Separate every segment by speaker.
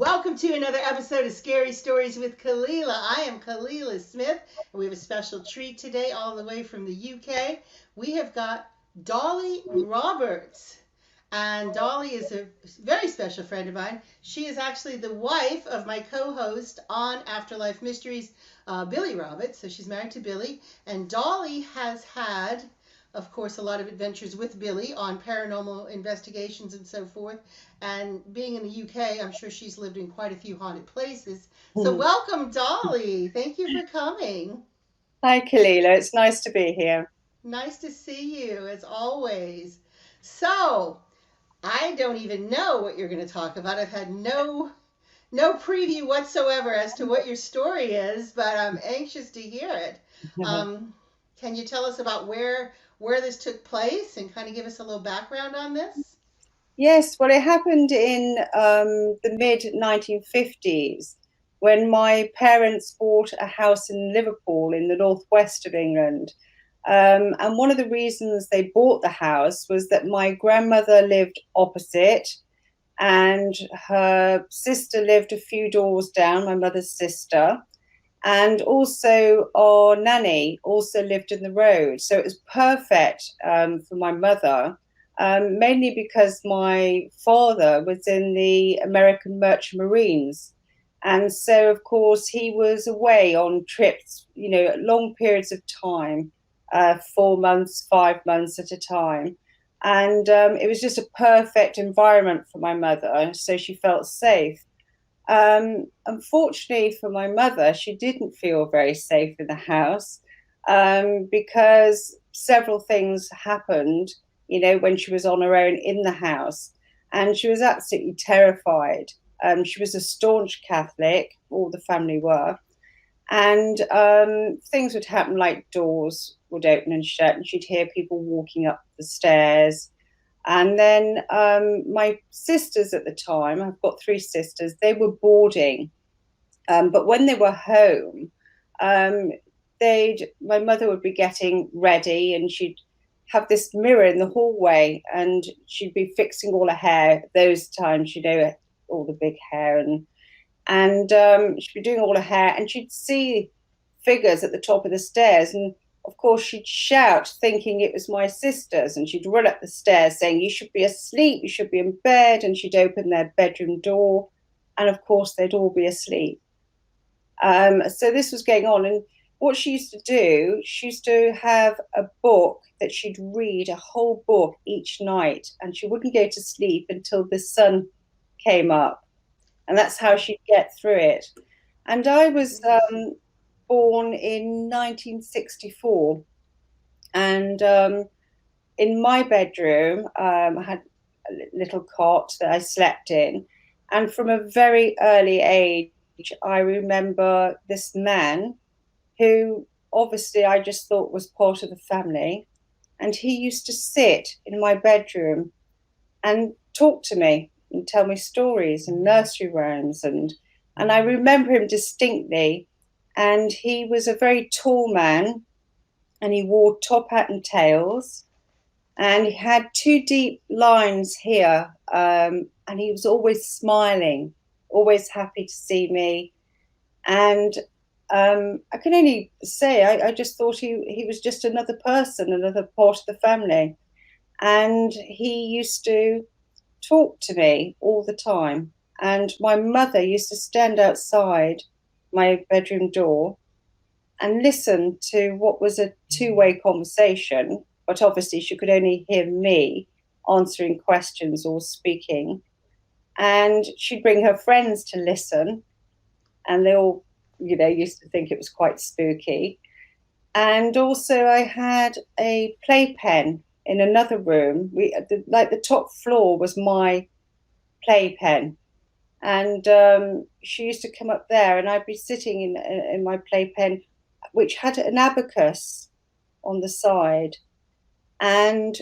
Speaker 1: Welcome to another episode of Scary Stories with Kalila. I am Kalila Smith, and we have a special treat today, all the way from the UK. We have got Dolly Roberts. And Dolly is a very special friend of mine. She is actually the wife of my co host on Afterlife Mysteries, Billy Roberts. So she's married to Billy. And Dolly has had, of course, a lot of adventures with Billy on paranormal investigations and so forth. And being in the UK, I'm sure she's lived in quite a few haunted places. So, welcome, Dolly. Thank you for coming.
Speaker 2: Hi, Kalila. It's nice to be here.
Speaker 1: Nice to see you, as always. So, I don't even know what you're going to talk about. I've had no preview whatsoever as to what your story is, but I'm anxious to hear it. Um, can you tell us about where this took place and kind of give us a little background on this?
Speaker 2: Yes, well, it happened in the mid 1950s when my parents bought a house in Liverpool in the northwest of England. And one of the reasons they bought the house was that my grandmother lived opposite, and her sister lived a few doors down, my mother's sister. And also, our nanny also lived in the road. So it was perfect for my mother, mainly because my father was in the American Merchant Marines. And so, of course, he was away on trips, long periods of time, 4 months, 5 months at a time. And it was just a perfect environment for my mother. So she felt safe. Unfortunately for my mother, she didn't feel very safe in the house because several things happened, when she was on her own in the house, and she was absolutely terrified. She was a staunch Catholic, all the family were, and things would happen like doors would open and shut, and she'd hear people walking up the stairs. And then my sisters at the time, I've got three sisters, they were boarding. But when they were home, um, my mother would be getting ready, and she'd have this mirror in the hallway, and she'd be fixing all her hair. Those times, all the big hair, and she'd be doing all her hair, and she'd see figures at the top of the stairs, and of course she'd shout thinking it was my sisters, and she'd run up the stairs saying, "You should be asleep, you should be in bed," and she'd open their bedroom door, and of course they'd all be asleep. So this was going on, and what she used to do, she used to have a book that she'd read, a whole book each night, and she wouldn't go to sleep until the sun came up, and that's how she'd get through it. And I was
Speaker 1: Goodness.
Speaker 2: born in 1964, and in my bedroom, I had a little cot that I slept in, and from a very early age, I remember this man who obviously I just thought was part of the family, and he used to sit in my bedroom and talk to me and tell me stories and nursery rhymes, and I remember him distinctly. And he was a very tall man, and he wore top hat and tails, and he had two deep lines here, and he was always smiling, always happy to see me. And I can only say I just thought he was just another person, another part of the family. And he used to talk to me all the time. And my mother used to stand outside my bedroom door and listen to what was a two-way conversation, but obviously she could only hear me answering questions or speaking. And she'd bring her friends to listen, and they all, used to think it was quite spooky. And also, I had a playpen in another room. Like the top floor was my playpen, and she used to come up there, and I'd be sitting in my playpen, which had an abacus on the side, and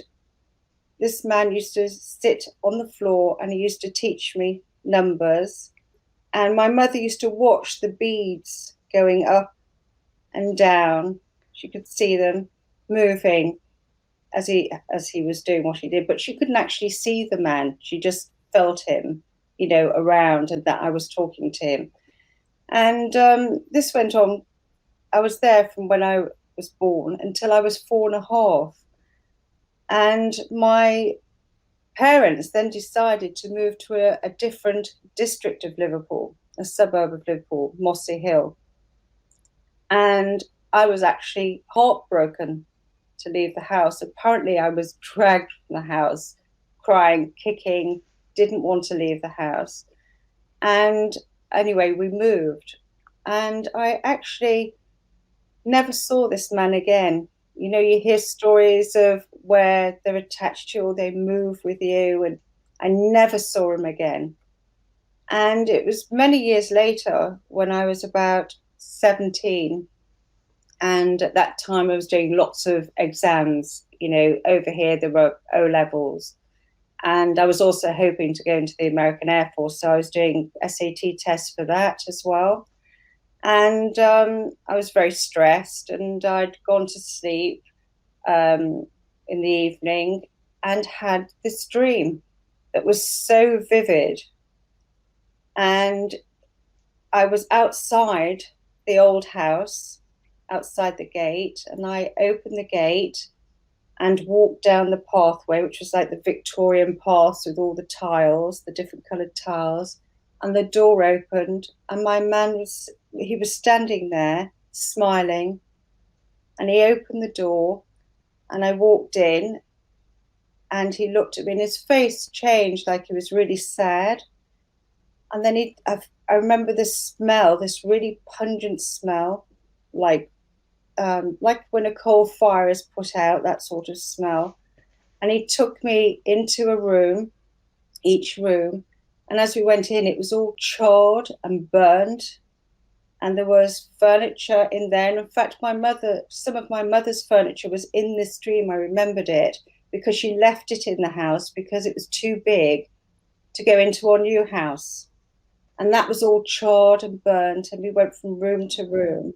Speaker 2: this man used to sit on the floor, and he used to teach me numbers, and my mother used to watch the beads going up and down. She could see them moving as he was doing what he did, but she couldn't actually see the man. She just felt him. around, and that I was talking to him. And this went on. I was there from when I was born until I was 4.5. And my parents then decided to move to a different district of Liverpool, a suburb of Liverpool, Mossy Hill. And I was actually heartbroken to leave the house. Apparently, I was dragged from the house, crying, kicking, didn't want to leave the house. And anyway, we moved. And I actually never saw this man again. You hear stories of where they're attached to you or they move with you, and I never saw him again. And it was many years later when I was about 17. And at that time, I was doing lots of exams. Over here, there were O levels. And I was also hoping to go into the American Air Force. So I was doing SAT tests for that as well. And I was very stressed, and I'd gone to sleep in the evening and had this dream that was so vivid. And I was outside the old house, outside the gate, and I opened the gate and walked down the pathway, which was like the Victorian path with all the tiles, the different coloured tiles. And the door opened, and my man was standing there smiling, and he opened the door, and I walked in, and he looked at me, and his face changed, like he was really sad. And then I remember this smell, this really pungent smell, like when a coal fire is put out, that sort of smell. And he took me into a room, each room. And as we went in, it was all charred and burned. And there was furniture in there. And in fact, some of my mother's furniture was in this dream. I remembered it because she left it in the house because it was too big to go into our new house. And that was all charred and burnt. And we went from room to room.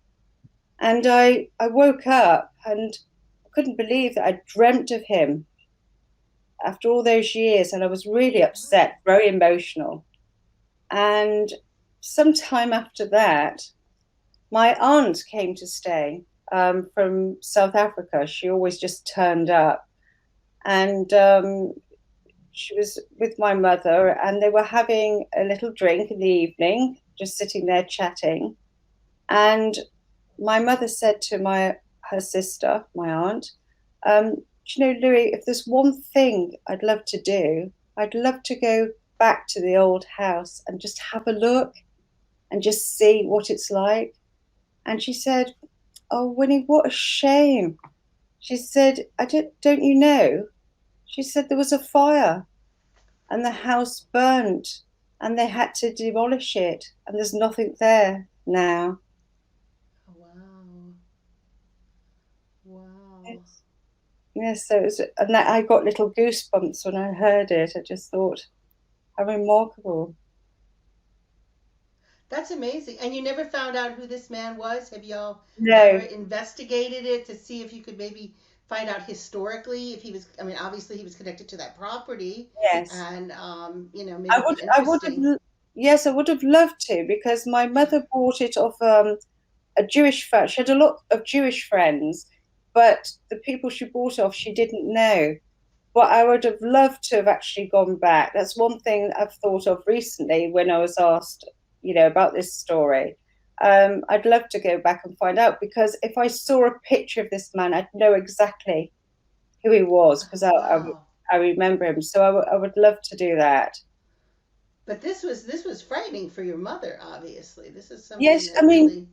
Speaker 2: And I woke up and I couldn't believe that I dreamt of him after all those years, and I was really upset, very emotional. And sometime after that, my aunt came to stay from South Africa. She always just turned up, and she was with my mother, and they were having a little drink in the evening, just sitting there chatting. And my mother said to her sister, my aunt, Louis, if there's one thing I'd love to do, I'd love to go back to the old house and just have a look and just see what it's like. And she said, oh, Winnie, what a shame. She said, don't you know? She said there was a fire and the house burnt and they had to demolish it and there's nothing there now.
Speaker 1: Wow. Wow.
Speaker 2: Yes, so I got little goosebumps when I heard it. I just thought, how remarkable.
Speaker 1: That's amazing. And you never found out who this man was? Have y'all ever
Speaker 2: No.
Speaker 1: investigated it to see if you could maybe find out historically if he was, I mean, obviously he was connected to that property
Speaker 2: Yes.
Speaker 1: and, maybe it'd be
Speaker 2: I would
Speaker 1: interesting.
Speaker 2: yes, I would have loved to because my mother bought it off a Jewish friend. She had a lot of Jewish friends, but the people she bought off, she didn't know. But I would have loved to have actually gone back. That's one thing I've thought of recently when I was asked, about this story. I'd love to go back and find out because if I saw a picture of this man, I'd know exactly who he was because
Speaker 1: Wow.
Speaker 2: I remember him. So I would love to do that.
Speaker 1: But this was frightening for your mother, obviously. This is something
Speaker 2: Yes, I
Speaker 1: that
Speaker 2: mean,
Speaker 1: really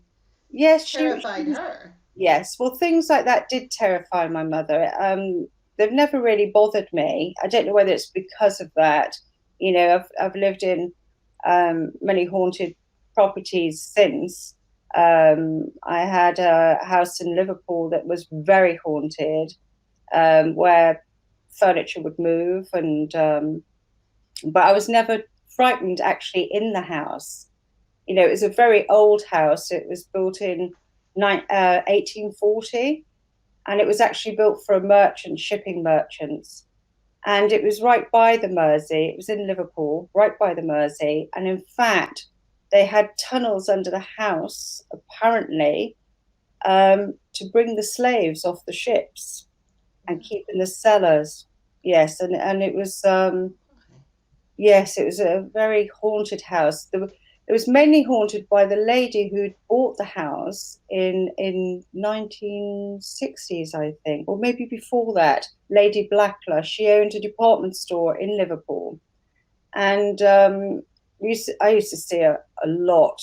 Speaker 2: yes,
Speaker 1: terrified her.
Speaker 2: yes. Well, things like that did terrify my mother. They've never really bothered me. I don't know whether it's because of that. I've lived in many haunted properties since. I had a house in Liverpool that was very haunted, where furniture would move, and but I was never frightened actually in the house. It was a very old house. It was built in 1840, and it was actually built for a merchant, shipping merchants. and it was right by the Mersey. It was in Liverpool, right by the Mersey. And in fact, they had tunnels under the house, apparently, to bring the slaves off the ships and keep in the cellars. Yes, and it was yes, it was a very haunted house. It was mainly haunted by the lady who'd bought the house in 1960s, I think, or maybe before that. Lady Blackler. She owned a department store in Liverpool, and I used to see her a lot,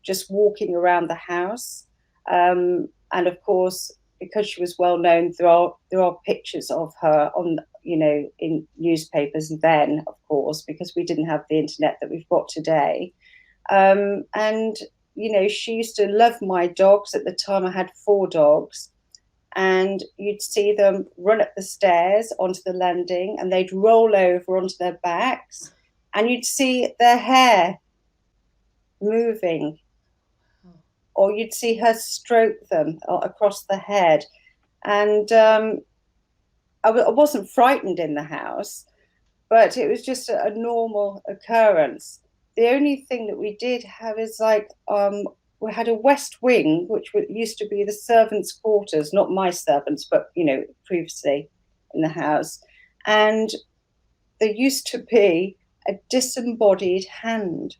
Speaker 2: just walking around the house. And of course, because she was well known, there are pictures of her on, in newspapers then, of course, because we didn't have the internet that we've got today. And she used to love my dogs. At the time, I had 4 dogs, and you'd see them run up the stairs onto the landing, and they'd roll over onto their backs, and you'd see their hair moving, or you'd see her stroke them across the head. And I wasn't frightened in the house, but it was just a normal occurrence. The only thing that we did have is we had a west wing, which used to be the servants' quarters, not my servants, but previously in the house. And there used to be a disembodied hand.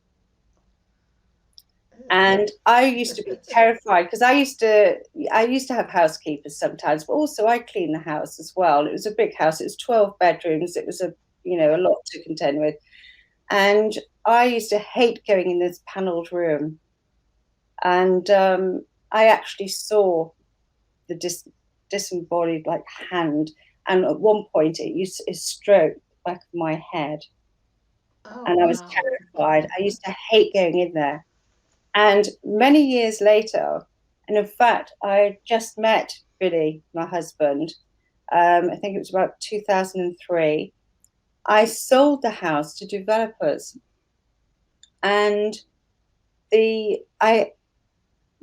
Speaker 2: And I used to be terrified because I used to have housekeepers sometimes, but also I cleaned the house as well. It was a big house. It was 12 bedrooms. It was a lot to contend with. And I used to hate going in this panelled room. And I actually saw the disembodied hand. And at one point it stroked the back of my head.
Speaker 1: Oh,
Speaker 2: and I was terrified. I used to hate going in there. And many years later, and in fact, I just met Billy, my husband. I think it was about 2003. I sold the house to developers, and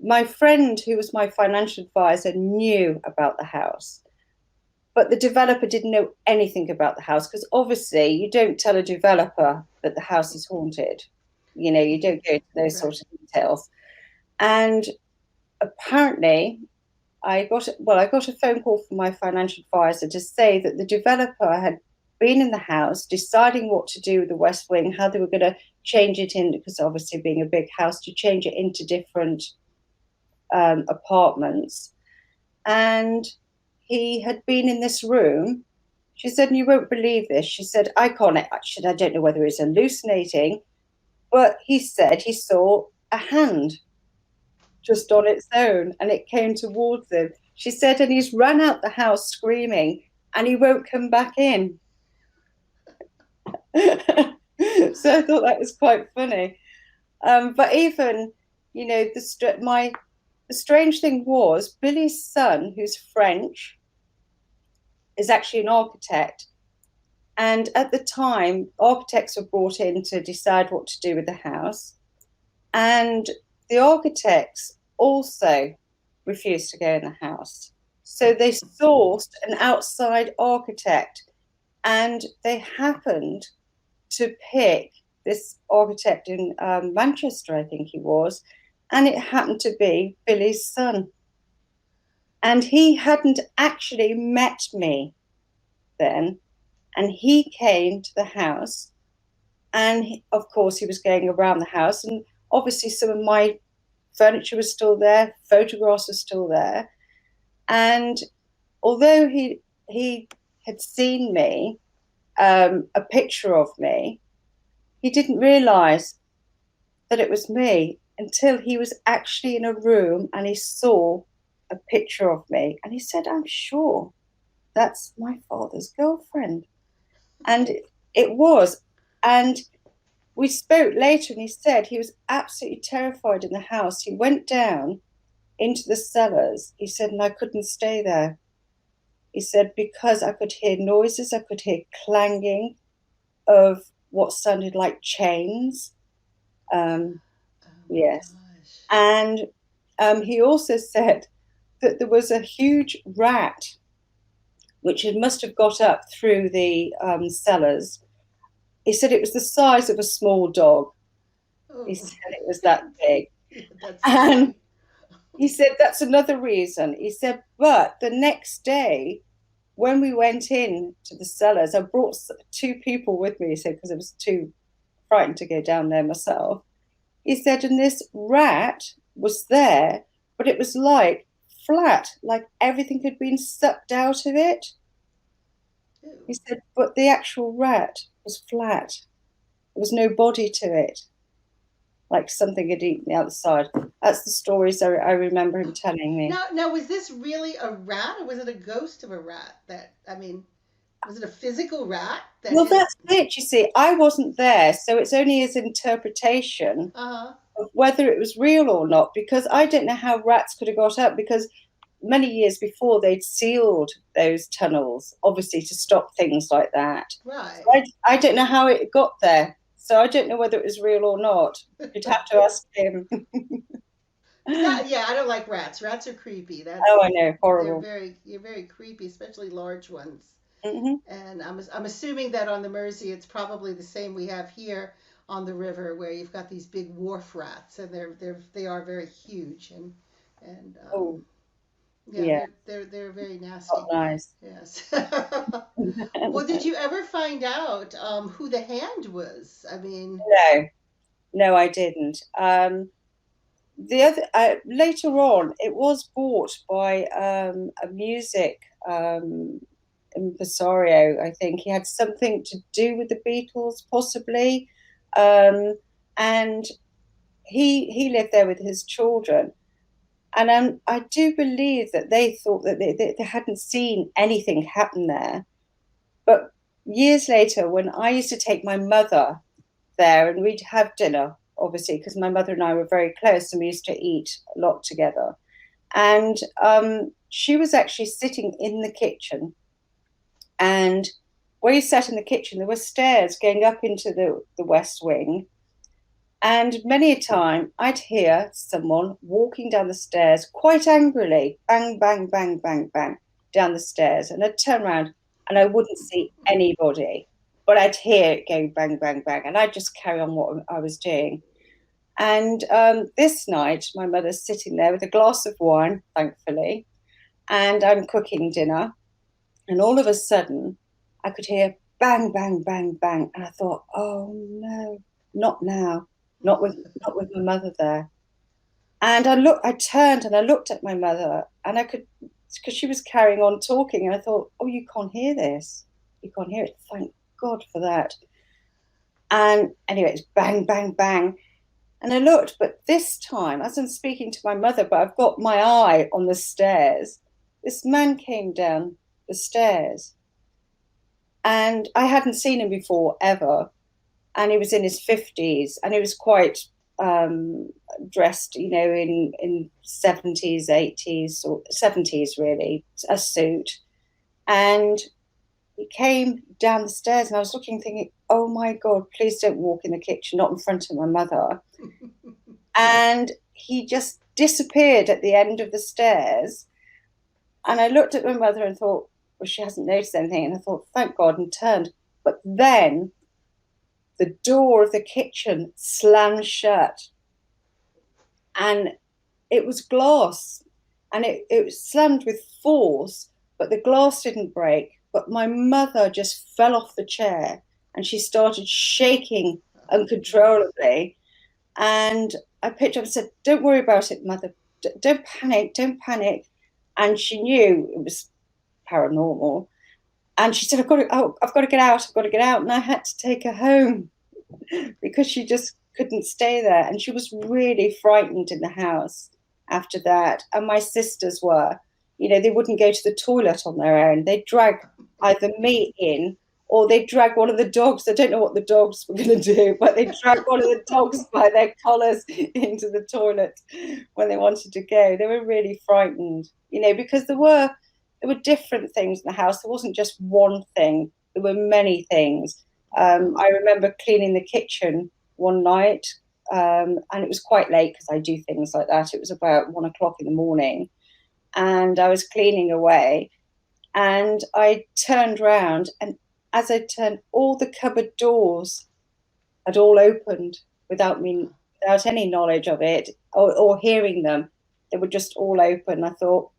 Speaker 2: my friend, who was my financial advisor, knew about the house, but the developer didn't know anything about the house, because obviously you don't tell a developer that the house is haunted. You don't go into those sort of details. And apparently I got a phone call from my financial advisor to say that the developer had been in the house deciding what to do with the west wing, how they were going to change it in, because obviously being a big house, to change it into different apartments. And he had been in this room. She said, and you won't believe this, she said, I don't know whether he's hallucinating, but he said he saw a hand just on its own, and it came towards him. She said, and he's run out the house screaming, and he won't come back in. So I thought that was quite funny. But even, the strange thing was, Billy's son, who's French, is actually an architect. And at the time, architects were brought in to decide what to do with the house. And the architects also refused to go in the house. So they sourced an outside architect, and they happened to pick this architect in Manchester, I think he was, and it happened to be Billy's son. And he hadn't actually met me then, and he came to the house, and of course he was going around the house, and obviously some of my furniture was still there, photographs were still there. And although he had seen me, a picture of me, he didn't realize that it was me until he was actually in a room and he saw a picture of me, and he said, I'm sure that's my father's girlfriend. And it was. And we spoke later, and he said he was absolutely terrified in the house. He went down into the cellars, he said, and I couldn't stay there. He said, because I could hear noises, I could hear clanging of what sounded like chains. Yes.
Speaker 1: Gosh.
Speaker 2: And he also said that there was a huge rat which must have got up through the cellars. He said it was the size of a small dog. He
Speaker 1: Oh.
Speaker 2: said it was that big.
Speaker 1: That's
Speaker 2: And
Speaker 1: scary.
Speaker 2: he said that's another reason. He said, but the next day, when we went in to the cellars, I brought two people with me, he said, because I was too frightened to go down there myself. He said, and this rat was there, but it was like flat, like everything had been sucked out of it. He
Speaker 1: Ew.
Speaker 2: said, but the actual rat was flat. There was no body to it, like something had eaten the outside. That's the stories I remember him telling me.
Speaker 1: Now, was this really a rat, or was it a ghost of a rat? Was it a physical rat that
Speaker 2: Well,
Speaker 1: had?
Speaker 2: that's it. You see, I wasn't there, so it's only his interpretation
Speaker 1: Uh-huh.
Speaker 2: of whether it was real or not, because I don't know how rats could have got up, because many years before they'd sealed those tunnels, obviously to stop things like that. So
Speaker 1: Right.
Speaker 2: I don't know how it got there. So I don't know whether it was real or not. You'd have to ask him.
Speaker 1: Yeah, I don't like rats. Rats are creepy.
Speaker 2: Oh, I know, horrible.
Speaker 1: You're very creepy, especially large ones.
Speaker 2: Hmm.
Speaker 1: And I'm assuming that on the Mersey, it's probably the same we have here on the river, where you've got these big wharf rats, and they are very huge, and
Speaker 2: Oh,
Speaker 1: yeah,
Speaker 2: yeah,
Speaker 1: they're very
Speaker 2: not
Speaker 1: nasty.
Speaker 2: nice.
Speaker 1: Yes. Well, did you ever find out who the hand was? I mean,
Speaker 2: No, no, I didn't. The other later on, it was bought by a music impresario. I think he had something to do with the Beatles, possibly, um, and he lived there with his children. And I do believe that they thought that they hadn't seen anything happen there. But years later, when I used to take my mother there and we'd have dinner, obviously, because my mother and I were very close and we used to eat a lot together. And she was actually sitting in the kitchen. And where you sat in the kitchen, there were stairs going up into the West Wing. And many a time I'd hear someone walking down the stairs quite angrily, bang, bang, bang, bang, bang, down the stairs. And I'd turn around and I wouldn't see anybody, but I'd hear it going bang, bang, bang. And I'd just carry on what I was doing. And this night, my mother's sitting there with a glass of wine, thankfully, and I'm cooking dinner. And all of a sudden, I could hear bang, bang, bang, bang. And I thought, oh no, not now, not with my mother there. And I turned and I looked at my mother, and I could, because she was carrying on talking, and I thought, oh, you can't hear this. You can't hear it. Thank God for that. And anyway, it's bang, bang, bang. And I looked, but this time, as I'm speaking to my mother, but I've got my eye on the stairs, this man came down the stairs. And I hadn't seen him before, ever. And he was in his 50s, and he was quite dressed, in 70s, 80s, or 70s, really, a suit. And he came down the stairs, and I was looking, thinking, oh my God, please don't walk in the kitchen, not in front of my mother. And he just disappeared at the end of the stairs. And I looked at my mother and thought, well, she hasn't noticed anything. And I thought, thank God, and turned. But then the door of the kitchen slammed shut, and it was glass, and it was slammed with force, but the glass didn't break. But my mother just fell off the chair and she started shaking
Speaker 1: oh goodness.
Speaker 2: uncontrollably. And I picked her up and said, don't worry about it, mother. Don't panic, don't panic. And she knew it was paranormal. And she said, I've got to get out, I've got to get out. And I had to take her home because she just couldn't stay there. And she was really frightened in the house after that. And my sisters were, they wouldn't go to the toilet on their own. They'd drag either me in, or they'd drag one of the dogs. I don't know what the dogs were going to do, but they'd drag one of the dogs by their collars into the toilet when they wanted to go. They were really frightened, because there were different things in the house. There wasn't just one thing. There were many things. I remember cleaning the kitchen one night, and it was quite late because I do things like that. It was about 1 o'clock in the morning, and I was cleaning away, And I turned round, and as I turned, all the cupboard doors had all opened without any knowledge of it or hearing them. They were just all open. I thought,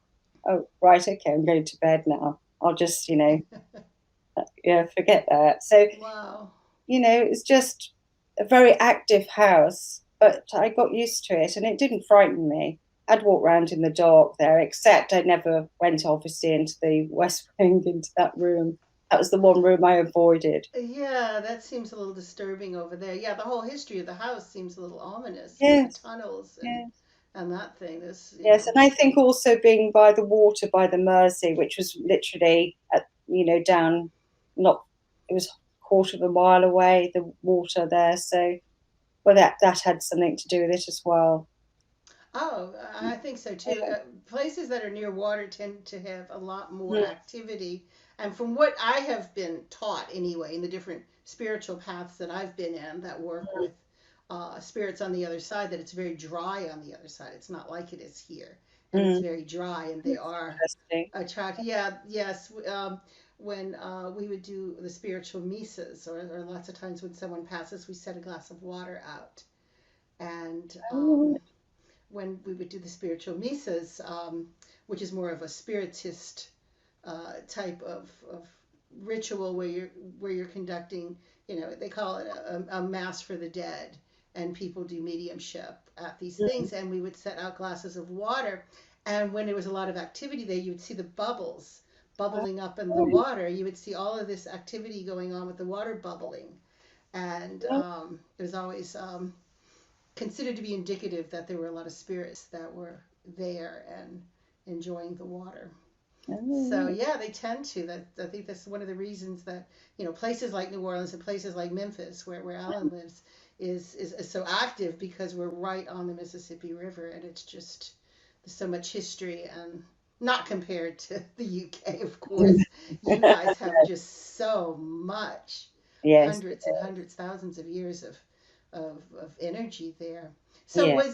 Speaker 2: oh, right, okay, I'm going to bed now. I'll just, yeah, forget that. So,
Speaker 1: Wow.
Speaker 2: it's just a very active house, but I got used to it and it didn't frighten me. I'd walk around in the dark there, except I never went, obviously, into the West Wing, into that room. That was the one room I avoided.
Speaker 1: Yeah, that seems a little disturbing over there. Yeah, the whole history of the house seems a little ominous with the
Speaker 2: Yes,
Speaker 1: tunnels
Speaker 2: yes.
Speaker 1: and that thing. This,
Speaker 2: Yes, and I think also being by the water, by the Mersey, which was literally down, not it was a quarter of a mile away, the water there. So, well, that had something to do with it as well.
Speaker 1: Oh, I think so too.
Speaker 2: Yeah.
Speaker 1: Places that are near water tend to have a lot more
Speaker 2: Mm,
Speaker 1: activity. And from what I have been taught anyway, in the different spiritual paths that I've been in that work with spirits on the other side, that it's very dry on the other side. It's not like it is here. And it's
Speaker 2: mm.
Speaker 1: very dry, and they
Speaker 2: That's
Speaker 1: are
Speaker 2: interesting.
Speaker 1: attractive. Yeah, yes. When we would do the spiritual misas, or lots of times when someone passes, we set a glass of water out. And
Speaker 2: Oh,
Speaker 1: when we would do the spiritual misas, which is more of a spiritist type of ritual where you're conducting, they call it a mass for the dead, and people do mediumship at these
Speaker 2: mm.
Speaker 1: things, and we would set out glasses of water, and when there was a lot of activity there, you would see the bubbles bubbling up in the
Speaker 2: Oh,
Speaker 1: water. You would see all of this activity going on with the water bubbling, and it was always considered to be indicative that there were a lot of spirits that were there and enjoying the water. So
Speaker 2: oh,
Speaker 1: yeah, they tend to. That I think that's one of the reasons that places like New Orleans and places like Memphis, where Alan lives, is so active, because we're right on the Mississippi River, and it's just there's so much history, and not compared to the UK, of
Speaker 2: oh.
Speaker 1: course. You guys have just so much,
Speaker 2: Yes,
Speaker 1: hundreds and hundreds, thousands of years of energy there. So
Speaker 2: yeah.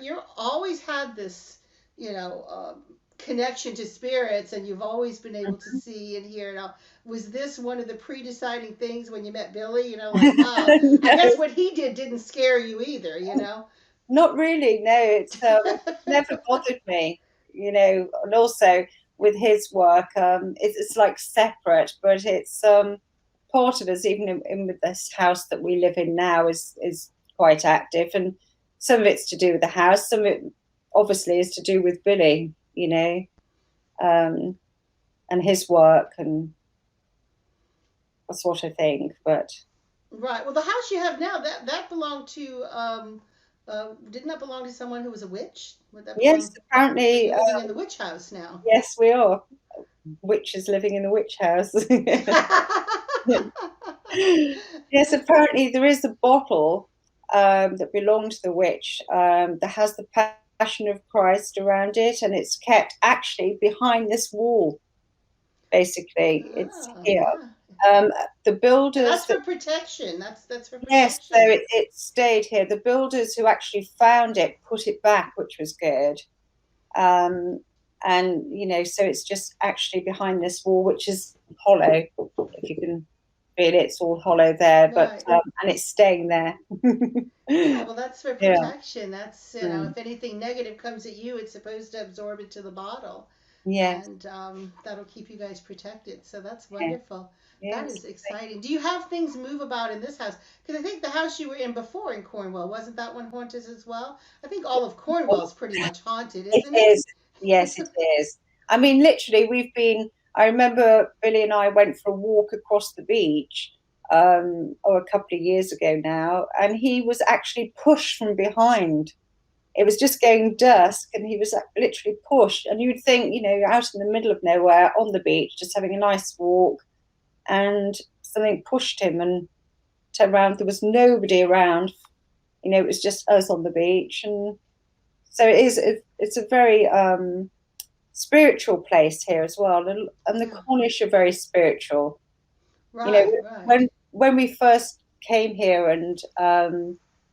Speaker 1: you're always had this, you know, connection to spirits, and you've always been able to see and hear it all. Was this one of the pre-deciding things when you met Billy? Like, wow, I
Speaker 2: No,
Speaker 1: guess what he didn't scare you either.
Speaker 2: not really. No, it's never bothered me. And also with his work, it's like separate, but it's part of us. Even in with this house that we live in now is quite active, and some of it's to do with the house. Some of it obviously is to do with Billy. Um, and his work, and that's what I think. But
Speaker 1: Right. Well, the house you have now, that belonged to didn't that belong to someone who was a witch? Would that
Speaker 2: yes,
Speaker 1: belong? So
Speaker 2: apparently,
Speaker 1: you're living in the witch house now.
Speaker 2: yes, we are witches living in the witch house. Yes, apparently there is a bottle that belonged to the witch that has the Passion of Christ around it, and it's kept actually behind this wall. Basically, it's
Speaker 1: Oh,
Speaker 2: here.
Speaker 1: yeah.
Speaker 2: Um, the
Speaker 1: And
Speaker 2: builders
Speaker 1: that's
Speaker 2: that
Speaker 1: for protection. That's for
Speaker 2: Yes, so
Speaker 1: protection.
Speaker 2: it stayed here. The builders who actually found it put it back, which was good. Um, and so it's just actually behind this wall, which is hollow. If you can feel it, it's all hollow there, but
Speaker 1: Right.
Speaker 2: and it's staying there.
Speaker 1: Yeah, well, that's for
Speaker 2: Yeah.
Speaker 1: protection. That's,
Speaker 2: Mm.
Speaker 1: if anything negative comes at you, it's supposed to absorb into the bottle,
Speaker 2: Yes.
Speaker 1: and that'll keep you guys protected. So that's
Speaker 2: Yeah.
Speaker 1: wonderful. That
Speaker 2: Yes.
Speaker 1: is exciting. Do you have things move about in this house? Because I think the house you were in before in Cornwall, wasn't that one haunted as well? I think all of Cornwall is pretty much haunted,
Speaker 2: It
Speaker 1: isn't it?
Speaker 2: is. Yes, it is. I mean, literally, I remember Billy and I went for a walk across the beach, a couple of years ago now, and he was actually pushed from behind. It was just going dusk, and he was literally pushed. And you'd think, out in the middle of nowhere on the beach, just having a nice walk, and something pushed him and turned around. There was nobody around. It was just us on the beach, and so it's a very spiritual place here as well, and the
Speaker 1: Yeah.
Speaker 2: Cornish are very spiritual. You know,
Speaker 1: Right, right.
Speaker 2: when we first came here, and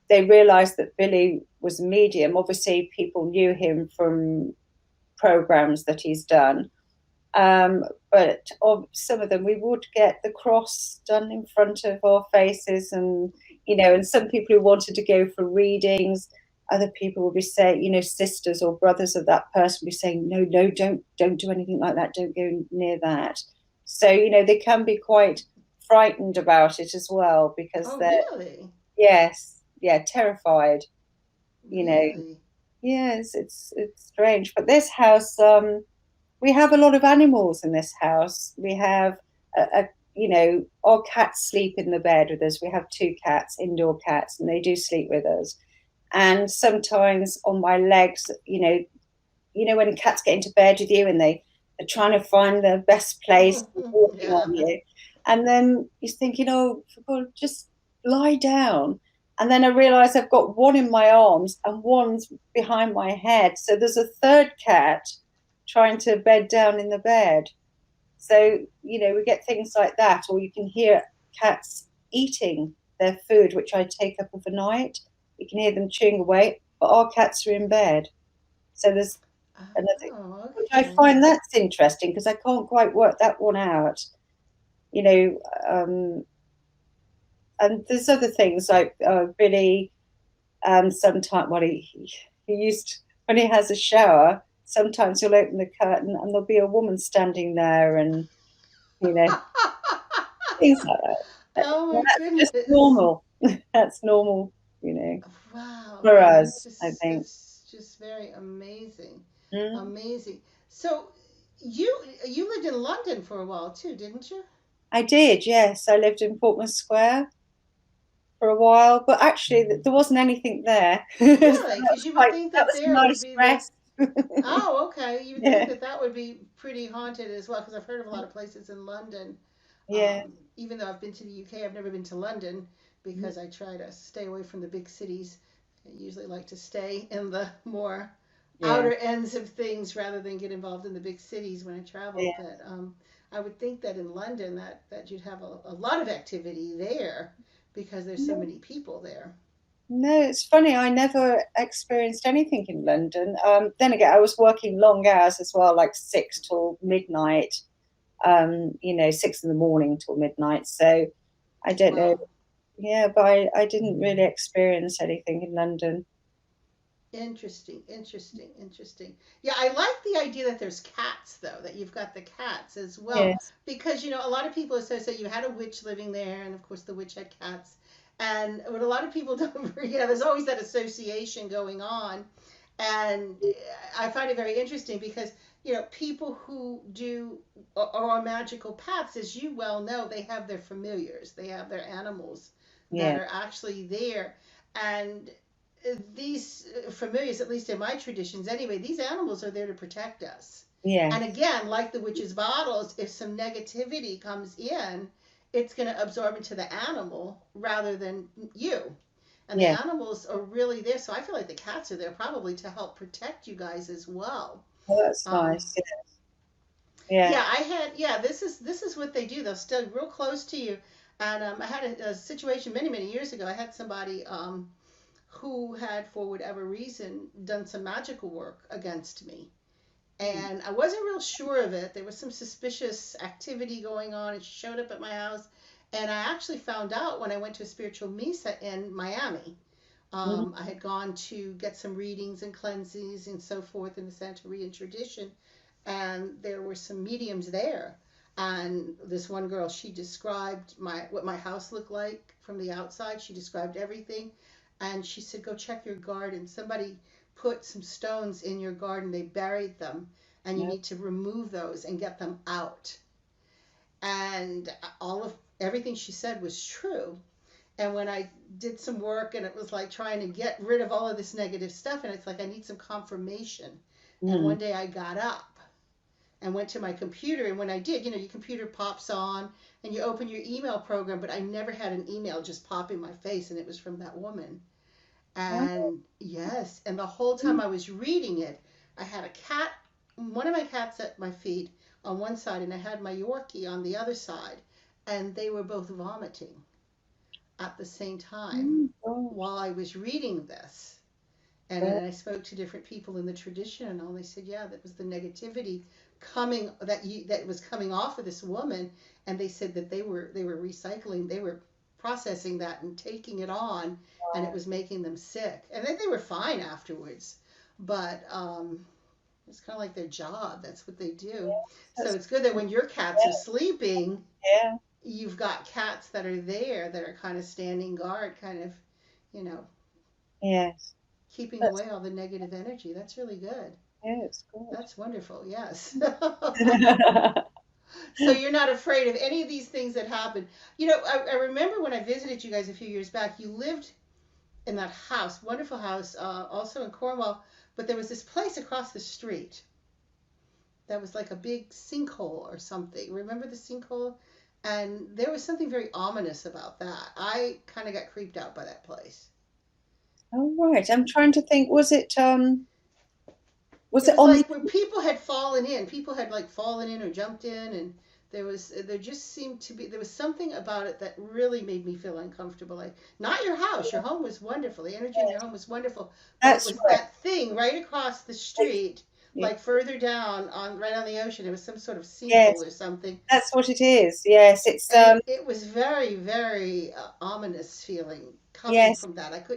Speaker 2: they realised that Billy was a medium. Obviously, people knew him from programs that he's done, Um, but of some of them, we would get the cross done in front of our faces, and and some people who wanted to go for readings, other people would be saying, sisters or brothers of that person would be saying, no, no, don't do anything like that, don't go near that. So they can be quite frightened about it as well, because
Speaker 1: Oh,
Speaker 2: they're,
Speaker 1: really?
Speaker 2: yes, yeah, terrified. You know,
Speaker 1: Really?
Speaker 2: yes, it's strange. But this house, we have a lot of animals in this house. We have our cats sleep in the bed with us. We have two cats, indoor cats, and they do sleep with us. And sometimes on my legs, when cats get into bed with you and they're trying to find the best place, walking
Speaker 1: Yeah.
Speaker 2: on you, and then you're thinking, oh, for God, just lie down. And then I realise I've got one in my arms and one's behind my head. So there's a third cat trying to bed down in the bed. So, we get things like that, or you can hear cats eating their food, which I take up overnight. You can hear them chewing away, but our cats are in bed. So there's another,
Speaker 1: Oh,
Speaker 2: which I
Speaker 1: okay.
Speaker 2: find that's interesting because I can't quite work that one out. You know, and there's other things like Billy. Sometimes, well, he used when he has a shower. Sometimes he'll open the curtain and there'll be a woman standing there, and you know things like that.
Speaker 1: Oh
Speaker 2: And
Speaker 1: my
Speaker 2: that's just
Speaker 1: goodness.
Speaker 2: normal. That's normal,
Speaker 1: Wow,
Speaker 2: for
Speaker 1: that's
Speaker 2: us, I
Speaker 1: just
Speaker 2: think.
Speaker 1: that's just very amazing.
Speaker 2: Mm.
Speaker 1: Amazing. So you lived in London for a while too, didn't you?
Speaker 2: I did, yes. I lived in Portman Square for a while, but actually there wasn't anything there. So
Speaker 1: Really? Because you would think
Speaker 2: that
Speaker 1: that
Speaker 2: was a
Speaker 1: there would
Speaker 2: nice
Speaker 1: be the
Speaker 2: rest.
Speaker 1: Oh, okay. You would think
Speaker 2: Yeah,
Speaker 1: that that would be pretty haunted as well, because I've heard of a lot of places in London.
Speaker 2: yeah.
Speaker 1: Even though I've been to the UK, I've never been to London because I try to stay away from the big cities. I usually like to stay in the more
Speaker 2: Yeah,
Speaker 1: outer ends of things rather than get involved in the big cities when I travel.
Speaker 2: yeah.
Speaker 1: But I would think that in London that you'd have a lot of activity there because there's so
Speaker 2: No,
Speaker 1: many people there.
Speaker 2: no, it's funny. I never experienced anything in London. Then again, I was working long hours as well, like 6 till midnight. 6 in the morning till midnight. So I don't know.
Speaker 1: Wow.
Speaker 2: Yeah, but I didn't really experience anything in London.
Speaker 1: Interesting, interesting, interesting. Yeah, I like the idea that there's cats, though, that you've got the cats as well.
Speaker 2: Yes.
Speaker 1: Because, a lot of people associate you had a witch living there, and of course the witch had cats. And what a lot of people don't, there's always that association going on. And I find it very interesting because, people who do or are magical paths, as you well know, they have their familiars, they have their animals that
Speaker 2: Yeah.
Speaker 1: are actually there. And these familiars, at least in my traditions anyway, these animals are there to protect us.
Speaker 2: Yeah.
Speaker 1: And again, like the witch's bottles, if some negativity comes in, it's going to absorb into the animal rather than you. And the
Speaker 2: Yeah.
Speaker 1: animals are really there. So I feel like the cats are there probably to help protect you guys as well.
Speaker 2: Oh, that's
Speaker 1: Um,
Speaker 2: nice. Yeah.
Speaker 1: yeah, this is what they do. They'll stay real close to you. And I had a situation many many years ago. I had somebody who had, for whatever reason, done some magical work against me.
Speaker 2: Yeah.
Speaker 1: And I wasn't real sure of it. There was some suspicious activity going on. It showed up at my house. And I actually found out when I went to a spiritual misa in Miami.
Speaker 2: Mhm.
Speaker 1: I had gone to get some readings and cleansings and so forth in the Santeurian tradition. And there were some mediums there. And this one girl, she described what my house looked like from the outside. She described everything, and she said, "Go check your garden. Somebody put some stones in your garden. They buried them, and you
Speaker 2: No.
Speaker 1: need to remove those and get them out." And all of everything she said was true. And when I did some work, and it was like trying to get rid of all of this negative stuff, and it's like I need some confirmation. And
Speaker 2: Mm.
Speaker 1: one day I got up and went to my computer, and when I did, your computer pops on and you open your email program, but I never had an email just pop in my face, and it was from that woman.
Speaker 2: Oh.
Speaker 1: And yes, and the whole time I was reading it, I had a cat, one of my cats at my feet on one side, and I had my Yorkie on the other side, and they were both vomiting at the same time
Speaker 2: Mm, gosh.
Speaker 1: while I was reading this. And I spoke to different people in the tradition, and all they said, yeah, that was the negativity coming that was coming off of this woman, and they said that they were recycling, they were processing that and taking it on, and it was making them sick, and then they were fine afterwards, but it's kind of like their job. That's what they do. So
Speaker 2: That's,
Speaker 1: it's good that when your cats are sleeping,
Speaker 2: yeah,
Speaker 1: you've got cats that are there that are kind of standing guard, kind of, you know,
Speaker 2: yes.
Speaker 1: keeping
Speaker 2: That's,
Speaker 1: away all the negative energy. That's really good.
Speaker 2: yeah, it's good.
Speaker 1: That's wonderful. Yes. So you're not afraid of any of these things that happen. I remember when I visited you guys a few years back, you lived in that house, wonderful house, also in Cornwall, but there was this place across the street that was like a big sinkhole or something. Remember the sinkhole? And there was something very ominous about that. I kind of got creeped out by that place.
Speaker 2: Oh, right. I'm trying to think, was
Speaker 1: It
Speaker 2: it
Speaker 1: was
Speaker 2: on the,
Speaker 1: like where people had fallen in. People had like fallen in or jumped in, and there just seemed to be there was something about it that really made me feel uncomfortable. Like not your house, your home was wonderful. The energy in your home was wonderful, but it
Speaker 2: that's
Speaker 1: was
Speaker 2: right.
Speaker 1: that thing right across the street,
Speaker 2: Yeah.
Speaker 1: like further down on right on the ocean. It was some sort of sinkhole
Speaker 2: Yes,
Speaker 1: or something,
Speaker 2: that's what it is. Yes, it's
Speaker 1: and it was very very ominous feeling coming
Speaker 2: yes,
Speaker 1: from that. I
Speaker 2: it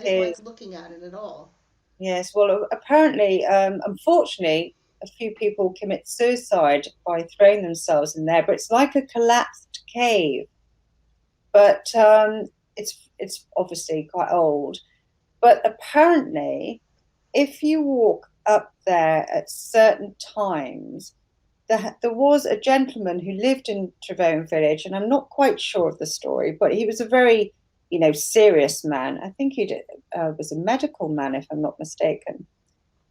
Speaker 1: didn't like
Speaker 2: is.
Speaker 1: looking at it at all.
Speaker 2: Yes. Well, apparently, unfortunately, a few people commit suicide by throwing themselves in there, but it's like a collapsed cave. But it's obviously quite old. But apparently, if you walk up there at certain times, there was a gentleman who lived in Trevone Village, and I'm not quite sure of the story, but he was a very, serious man. I think he was a medical man, if I'm not mistaken.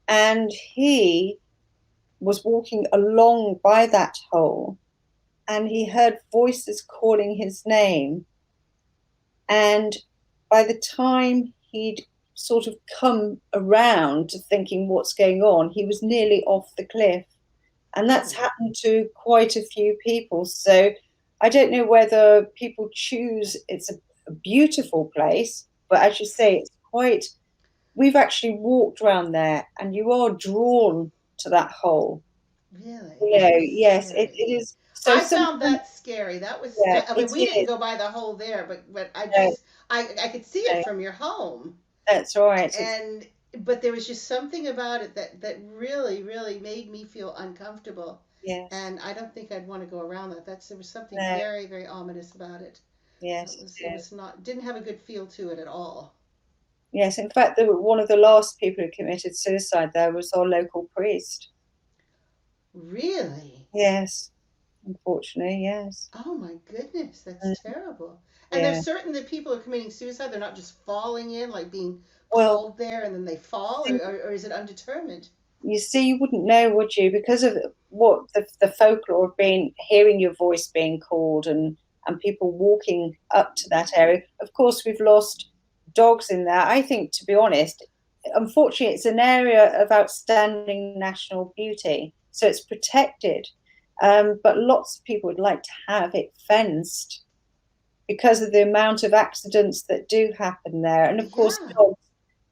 Speaker 2: And he was walking along by that hole, and he heard voices calling his name. And by the time he'd sort of come around to thinking what's going on, he was nearly off the cliff. And that's
Speaker 1: Really?
Speaker 2: happened to quite a few people. So I don't know whether people choose, it's a beautiful place, but as you say, it's quite, we've actually walked around there and you are drawn to that hole.
Speaker 1: Really? That is
Speaker 2: Yes, it
Speaker 1: scary.
Speaker 2: is. So
Speaker 1: I found
Speaker 2: sometimes,
Speaker 1: that scary. That was,
Speaker 2: yeah,
Speaker 1: I
Speaker 2: it
Speaker 1: mean, we didn't
Speaker 2: is.
Speaker 1: go by the hole there, but
Speaker 2: No,
Speaker 1: I could see it
Speaker 2: no,
Speaker 1: from your home.
Speaker 2: that's right. It's,
Speaker 1: And, but there was just something about it that really, really made me feel uncomfortable.
Speaker 2: yes,
Speaker 1: And I don't think I'd want to go around that. There was something
Speaker 2: no,
Speaker 1: very, very ominous about it.
Speaker 2: yes,
Speaker 1: It
Speaker 2: it is.
Speaker 1: was not, didn't have a good feel to it at all.
Speaker 2: Yes, in fact, one of the last people who committed suicide there was our local priest.
Speaker 1: Really?
Speaker 2: Yes, unfortunately, yes.
Speaker 1: Oh my goodness, that's
Speaker 2: Mm,
Speaker 1: terrible. And
Speaker 2: yeah.
Speaker 1: there's certain that people are committing suicide, they're not just falling in, like being
Speaker 2: Well,
Speaker 1: called there and then they fall,
Speaker 2: see,
Speaker 1: or is it undetermined?
Speaker 2: you see, you wouldn't know, would you? Because of what the folklore of being hearing your voice being called and people walking up to that area. Of course, we've lost dogs in there. I think, to be honest, unfortunately, it's an area of outstanding national beauty, so it's protected. But lots of people would like to have it fenced because of the amount of accidents that do happen there. And of course,
Speaker 1: Yeah,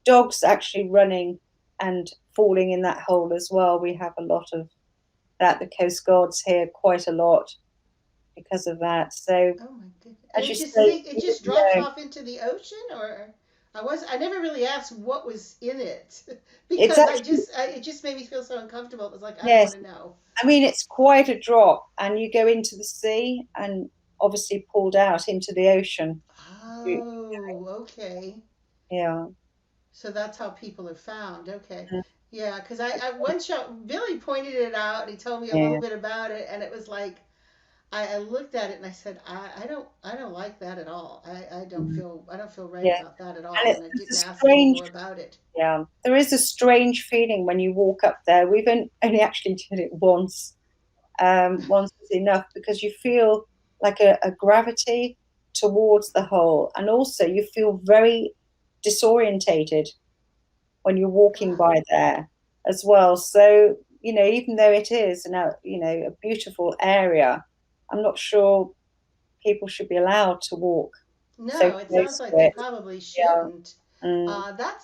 Speaker 2: dogs actually running and falling in that hole as well. We have a lot of that. The Coast Guard's here quite a lot because of that. So,
Speaker 1: oh my goodness. And
Speaker 2: as you
Speaker 1: it just
Speaker 2: say,
Speaker 1: sink, it
Speaker 2: you
Speaker 1: just
Speaker 2: wouldn't
Speaker 1: drops
Speaker 2: know.
Speaker 1: off into the ocean, or I never really asked what was in it
Speaker 2: It's
Speaker 1: because
Speaker 2: actually,
Speaker 1: it just made me feel so uncomfortable. It was like I don't want
Speaker 2: yes,
Speaker 1: to know.
Speaker 2: I mean, it's quite a drop, and you go into the sea and obviously pulled out into the ocean.
Speaker 1: Oh, okay.
Speaker 2: Yeah.
Speaker 1: So that's how people are found. Okay. Yeah, because I one shot Billy pointed it out and he told me a little
Speaker 2: Yeah.
Speaker 1: bit about it, and it was like I looked at it and I said I don't like that at all. I don't feel right
Speaker 2: Yeah.
Speaker 1: about that at
Speaker 2: And
Speaker 1: all, and I
Speaker 2: it's
Speaker 1: didn't
Speaker 2: a
Speaker 1: ask any
Speaker 2: strange,
Speaker 1: more about it.
Speaker 2: yeah, there is a strange feeling when you walk up there. We've only actually did it once. Once is enough because you feel like a gravity towards the hole, and also you feel very disorientated when you're walking
Speaker 1: Wow.
Speaker 2: by there as well. So, even though it is a beautiful area, I'm not sure people should be allowed to walk so
Speaker 1: No, it
Speaker 2: close
Speaker 1: sounds
Speaker 2: to
Speaker 1: like they
Speaker 2: it.
Speaker 1: probably
Speaker 2: Yeah.
Speaker 1: shouldn't.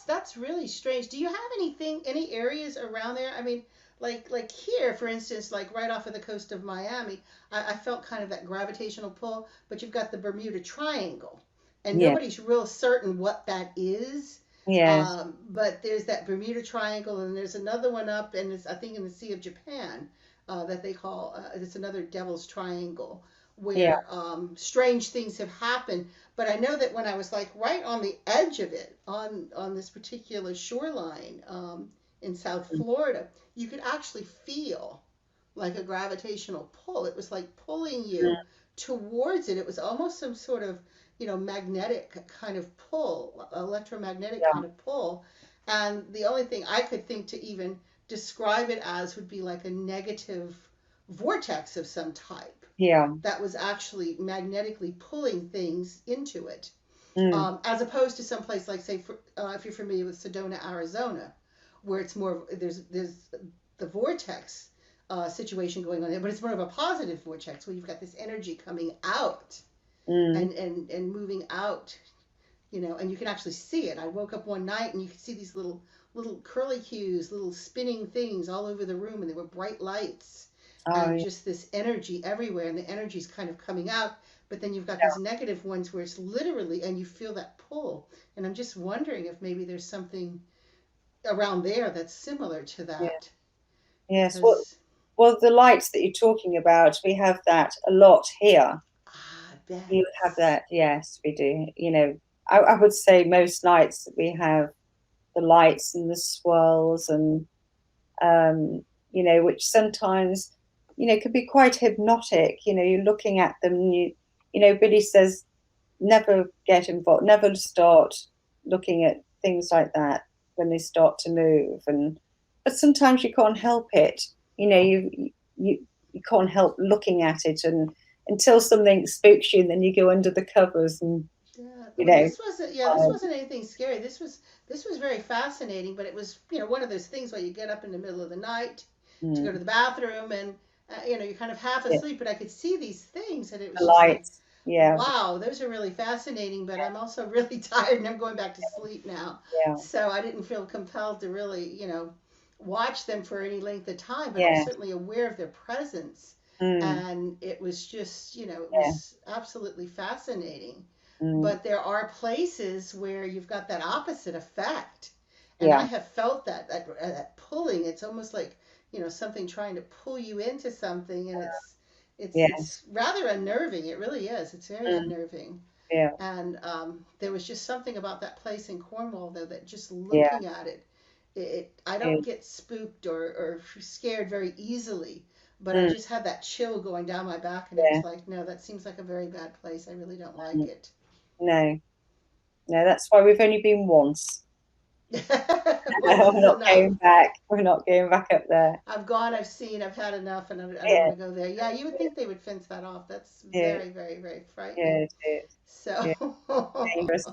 Speaker 1: That's really strange. Do you have any areas around there? I mean, like here, for instance, like right off of the coast of Miami, I felt kind of that gravitational pull, but you've got the Bermuda Triangle, and
Speaker 2: Yeah.
Speaker 1: nobody's real certain what that is.
Speaker 2: Yes.
Speaker 1: But there's that Bermuda Triangle, and there's another one up, and it's I think in the Sea of Japan that they call it's another Devil's Triangle,
Speaker 2: Yeah.
Speaker 1: where strange things have happened. But I know that when I was like right on the edge of it, on this particular shoreline in South Florida, you could actually feel like a gravitational pull. It was like pulling
Speaker 2: Mm.
Speaker 1: you towards it. It was almost some sort of, magnetic kind of pull, electromagnetic
Speaker 2: Yeah.
Speaker 1: kind of pull. And the only thing I could think to even describe it as would be like a negative vortex of some type
Speaker 2: Yeah.
Speaker 1: that was actually magnetically pulling things into it,
Speaker 2: Mm.
Speaker 1: as opposed to some place like, say, if you're familiar with Sedona, Arizona, where it's more there's the vortex situation going on there, but it's more of a positive vortex where you've got this energy coming out
Speaker 2: Mm.
Speaker 1: and moving out, and you can actually see it. I woke up one night and you could see these little curlicues, little spinning things all over the room, and they were bright lights
Speaker 2: Oh,
Speaker 1: and
Speaker 2: yeah.
Speaker 1: just this energy everywhere, and the energy's kind of coming out. But then you've got these negative ones where it's literally, and you feel that pull. And I'm just wondering if maybe there's something around there that's similar to
Speaker 2: Yeah.
Speaker 1: that.
Speaker 2: Yes.
Speaker 1: Because,
Speaker 2: Well, the lights that you're talking about, we have that a lot here.
Speaker 1: I bet.
Speaker 2: You have that, yes, we do. I would say most nights we have the lights and the swirls and um, which sometimes, could be quite hypnotic. You're looking at them and Billy says never get involved, never start looking at things like that when they start to move. But sometimes you can't help it. You can't help looking at it and until something spooks you, and then you go under the covers and
Speaker 1: Yeah.
Speaker 2: you
Speaker 1: Well,
Speaker 2: know.
Speaker 1: this wasn't anything scary. This was very fascinating, but it was, one of those things where you get up in the middle of the night to go to
Speaker 2: Mm,
Speaker 1: the bathroom, and you're kind of half
Speaker 2: yeah,
Speaker 1: asleep, but I could see these things, and it
Speaker 2: the
Speaker 1: was just like,
Speaker 2: lights. Yeah,
Speaker 1: wow, those are really fascinating, but I'm also really tired and I'm going back to sleep now.
Speaker 2: yeah,
Speaker 1: So I didn't feel compelled to really, watch them for any length of time, but I was
Speaker 2: yeah,
Speaker 1: certainly aware of their presence.
Speaker 2: mm,
Speaker 1: And it was just, it
Speaker 2: yeah,
Speaker 1: was absolutely fascinating.
Speaker 2: mm,
Speaker 1: But there are places where you've got that opposite effect. And I
Speaker 2: yeah,
Speaker 1: have felt that pulling. It's almost like, something trying to pull you into something, and it's
Speaker 2: yes,
Speaker 1: rather unnerving. It really is. It's very
Speaker 2: mm,
Speaker 1: unnerving.
Speaker 2: yeah,
Speaker 1: And there was just something about that place in Cornwall, though, that just
Speaker 2: yeah,
Speaker 1: looking at it, I don't
Speaker 2: mm,
Speaker 1: get spooked or scared very easily, but I
Speaker 2: mm,
Speaker 1: just had that chill going down my back, and it
Speaker 2: yeah,
Speaker 1: was like, no, that seems like a very bad place. I really don't like
Speaker 2: mm.
Speaker 1: it.
Speaker 2: No, no, that's why we've only been once.
Speaker 1: Once
Speaker 2: We're
Speaker 1: is
Speaker 2: not
Speaker 1: enough.
Speaker 2: going back. We're not going back up there.
Speaker 1: I've gone, I've seen, I've had enough, and I don't want
Speaker 2: Yeah,
Speaker 1: to go there. Yeah, you would think they would fence that off. That's
Speaker 2: yeah,
Speaker 1: very, very, very frightening.
Speaker 2: yeah, it is.
Speaker 1: So,
Speaker 2: Yeah, dangerous.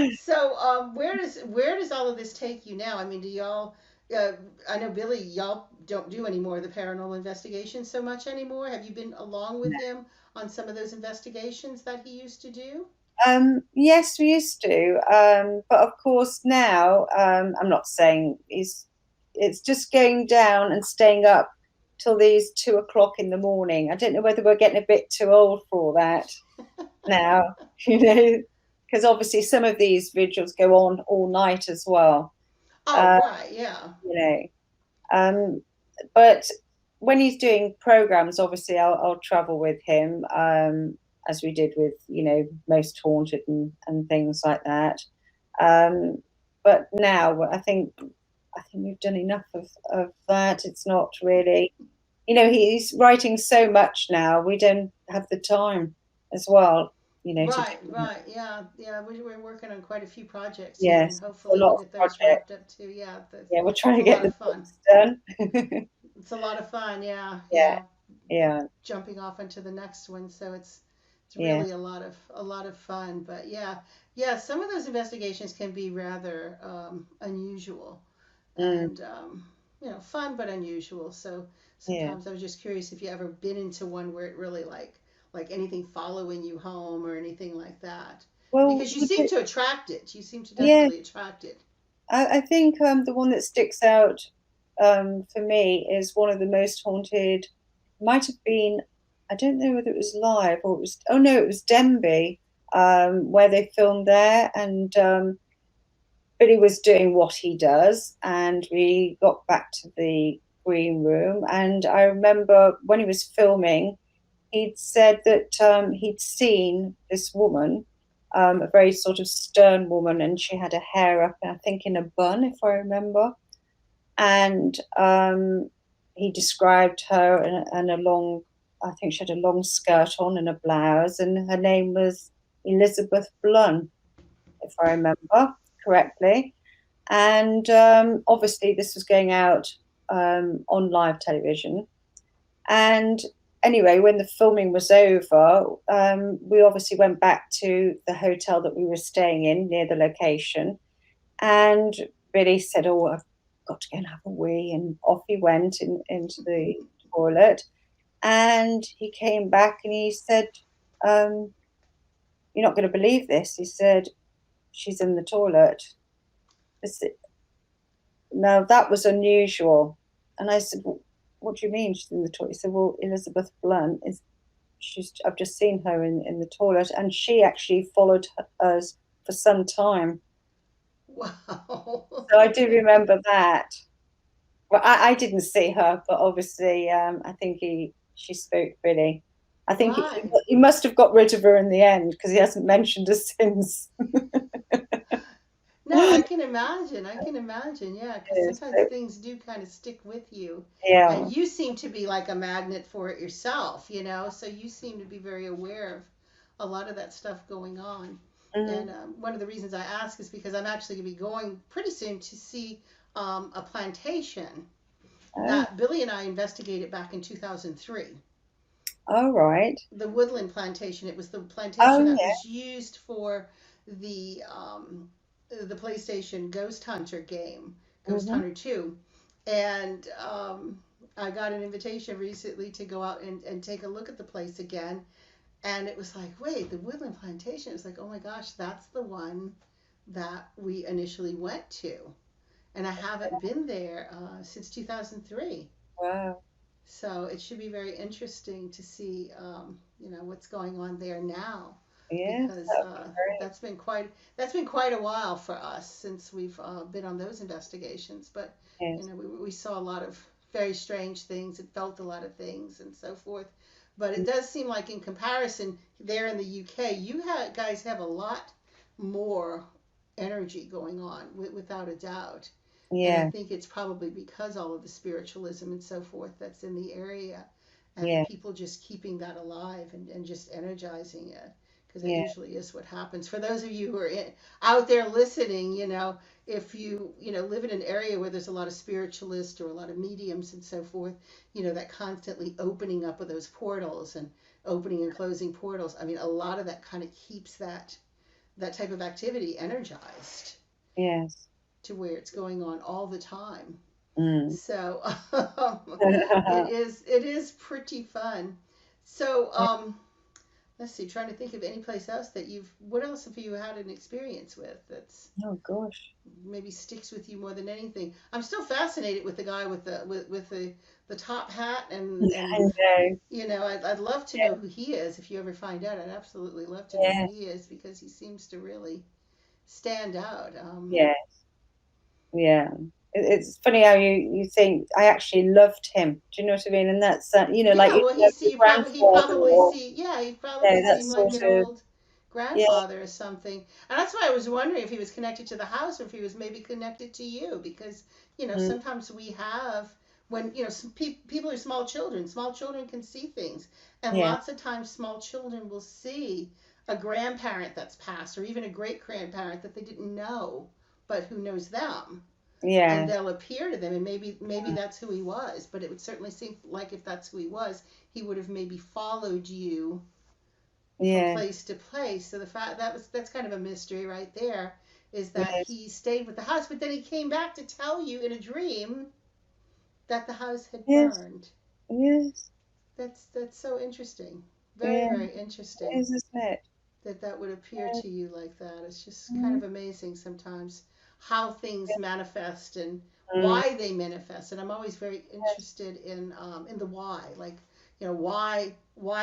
Speaker 1: so where does all of this take you now? I mean, do y'all? Uh, I know Billy, y'all don't do any more of the paranormal investigations so much anymore. Have you been along with him on some of those investigations that he used to do?
Speaker 2: Yes, we used to, but of course now I'm not saying it's just going down and staying up till these 2 o'clock in the morning. I don't know whether we're getting a bit too old for that now, because obviously some of these vigils go on all night as well.
Speaker 1: Oh,
Speaker 2: Uh,
Speaker 1: right, yeah.
Speaker 2: you know, um, but when he's doing programs, obviously I'll travel with him, as we did with most haunted and things like that. Um, but now I think we've done enough of that. It's not really, he's writing so much now. We don't have the time as well, to do
Speaker 1: Right,
Speaker 2: that.
Speaker 1: right, yeah, yeah. We're working on quite a few projects here, and
Speaker 2: Yes, a
Speaker 1: hopefully we'll
Speaker 2: lot of
Speaker 1: get those
Speaker 2: projects.
Speaker 1: wrapped up too. Yeah,
Speaker 2: Yeah, we're trying
Speaker 1: it's
Speaker 2: to
Speaker 1: a
Speaker 2: get
Speaker 1: lot
Speaker 2: the
Speaker 1: of fun.
Speaker 2: books done.
Speaker 1: It's a lot of fun. Yeah,
Speaker 2: Yeah,
Speaker 1: yeah.
Speaker 2: yeah,
Speaker 1: Jumping off into the next one, so it's
Speaker 2: yeah.
Speaker 1: really a lot of fun. But yeah, yeah. Some of those investigations can be rather unusual,
Speaker 2: Mm,
Speaker 1: and fun but unusual. So
Speaker 2: yeah.
Speaker 1: sometimes I was just curious if you ever been into one where it really like anything following you home or anything like that.
Speaker 2: Well,
Speaker 1: Because you seem to attract it. You seem to
Speaker 2: yeah,
Speaker 1: definitely attract it.
Speaker 2: I think the one that sticks out for me is one of the most haunted. Might have been, I don't know whether it was live or it was. Oh no, it was Denby, where they filmed there, and Billy was doing what he does, and we got back to the green room, and I remember when he was filming, he'd said that he'd seen this woman, a very sort of stern woman, and she had her hair up, I think, in a bun, if I remember. And he described her in a long, I think she had a long skirt on and a blouse, and her name was Elizabeth Blunn, if I remember correctly. And obviously, this was going out on live television. And anyway, when the filming was over, we obviously went back to the hotel that we were staying in near the location. And Billy said, "Oh, I've got to go and have a wee." And off he went into the toilet. And he came back and he said, um, "You're not going to believe this." He said, "She's in the toilet." Now that was unusual. And I said, "Well, what do you mean she's in the toilet?" He said, "Well, Elizabeth Blunt is I've just seen her in the toilet, and she actually followed us for some time."
Speaker 1: Wow.
Speaker 2: So I do remember that. Well, I didn't see her, but obviously, I think she spoke Billy. I think
Speaker 1: Right.
Speaker 2: he must have got rid of her in the end because he hasn't mentioned her since.
Speaker 1: No, I can imagine. I can imagine. Yeah, because sometimes
Speaker 2: So,
Speaker 1: things do kind of stick with you.
Speaker 2: yeah.
Speaker 1: And you seem to be like a magnet for it yourself, you know? So you seem to be very aware of a lot of that stuff going on.
Speaker 2: Mm-hmm.
Speaker 1: And one of the reasons I ask is because I'm actually going to be going pretty soon to see a plantation
Speaker 2: Oh,
Speaker 1: that Billy and I investigated back in 2003.
Speaker 2: all right.
Speaker 1: The Woodland Plantation. It was the
Speaker 2: Oh,
Speaker 1: plantation that
Speaker 2: yeah.
Speaker 1: was used for the PlayStation Ghost Hunter game, Ghost
Speaker 2: Mm-hmm.
Speaker 1: Hunter 2. And I got an invitation recently to go out and take a look at the place again. And it was like, wait, the Woodland Plantation. It was like, oh my gosh, that's the one that we initially went to. And I haven't been there since 2003.
Speaker 2: Wow.
Speaker 1: So it should be very interesting to see, what's going on there now,
Speaker 2: Yes,
Speaker 1: because
Speaker 2: that would be great.
Speaker 1: that's been quite a while for us since we've been on those investigations. But
Speaker 2: Yes.
Speaker 1: we saw a lot of very strange things and felt a lot of things and so forth. But it does seem like, in comparison, there in the UK, guys have a lot more energy going on, without a doubt. And I
Speaker 2: Yeah.
Speaker 1: think it's probably because all of the spiritualism and so forth that's in the area, and the
Speaker 2: Yeah.
Speaker 1: people just keeping that alive and just energizing it. Because that
Speaker 2: Yeah.
Speaker 1: usually is what happens. For those of you who are out there listening, if you live in an area where there's a lot of spiritualists or a lot of mediums and so forth, that constantly opening up of those portals and opening and closing portals. I mean, a lot of that kind of keeps that type of activity energized
Speaker 2: Yes.
Speaker 1: to where it's going on all the time.
Speaker 2: Mm.
Speaker 1: So it is pretty fun. So let's see, trying to think of any place else that what else have you had an experience with that's
Speaker 2: Oh gosh.
Speaker 1: maybe sticks with you more than anything? I'm still fascinated with the guy with the top hat and
Speaker 2: I know.
Speaker 1: I'd love to
Speaker 2: Yeah.
Speaker 1: know who he is. If you ever find out, I'd absolutely love to know who
Speaker 2: Yeah.
Speaker 1: he is, because he seems to really stand out.
Speaker 2: Yeah. Yeah. It's funny how you think I actually loved him. Do you know what I mean? And that's like
Speaker 1: Yeah,
Speaker 2: you
Speaker 1: well,
Speaker 2: love your
Speaker 1: he
Speaker 2: grandfather,
Speaker 1: probably
Speaker 2: or
Speaker 1: see yeah, he
Speaker 2: you
Speaker 1: probably
Speaker 2: know, that
Speaker 1: seemed like
Speaker 2: sort
Speaker 1: an
Speaker 2: of.
Speaker 1: old
Speaker 2: Yeah.
Speaker 1: grandfather or something. And that's why I was wondering if he was connected to the house, or if he was maybe connected to you, because
Speaker 2: Mm,
Speaker 1: sometimes we have, when some people are small children can see things, and
Speaker 2: yeah.
Speaker 1: lots of times small children will see a grandparent that's passed, or even a great grandparent that they didn't know, but who knows them, and
Speaker 2: Yeah.
Speaker 1: they'll appear to them, and maybe that's who he was. But it would certainly seem like, if that's who he was, he would have maybe followed you from
Speaker 2: Yeah.
Speaker 1: place to place. So the fact that's kind of a mystery right there, is that
Speaker 2: Yes.
Speaker 1: he stayed with the house, but then he came back to tell you in a dream that the house had
Speaker 2: Yes.
Speaker 1: burned.
Speaker 2: Yes.
Speaker 1: That's so interesting. Very,
Speaker 2: Yeah.
Speaker 1: very
Speaker 2: It
Speaker 1: interesting.
Speaker 2: is, isn't it?
Speaker 1: that would appear to you like that. It's just kind of amazing sometimes how things manifest and
Speaker 2: Mm,
Speaker 1: why they manifest. And I'm always very interested in the why, like why